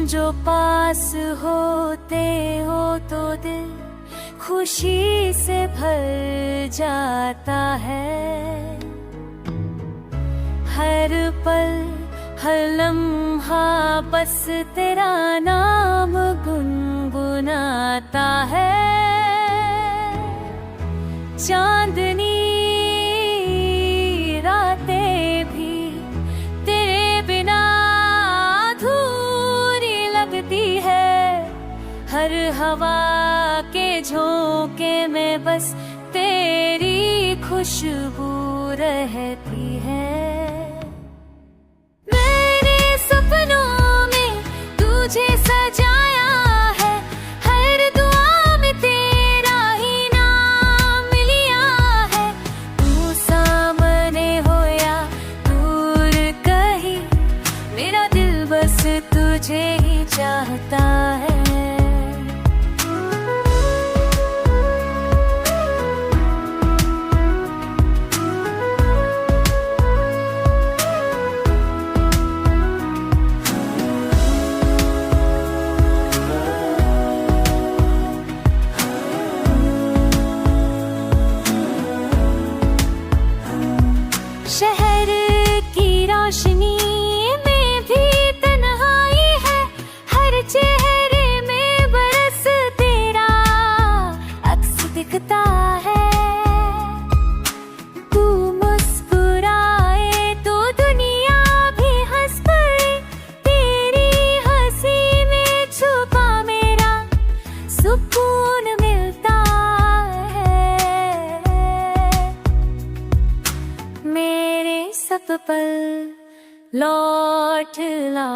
जो पास होते हो तो दिल खुशी से भर जाता है। हर पल हर लम्हा बस तेरा नाम गुनगुनाता है। चांदनी रातें भी तेरे बिना अधूरी लगती है। हर हवा के झोंके में बस तेरी खुशबू रहती है। मैंने सपनों में तुझे सजाया है, हर दुआ में तेरा ही नाम लिया है। तू सामने हो या दूर कहीं, मेरा दिल बस तुझे ही चाहता है। शहर की रोशनी में भी तन्हाई है, हर चेहरे में बरस तेरा अक्स दिखता है। तू मुस्कुराए तो दुनिया भी हंस पड़े, तेरी हंसी में छुपा मेरा सुकून मिलता है। मेरे सब पल लौट ला।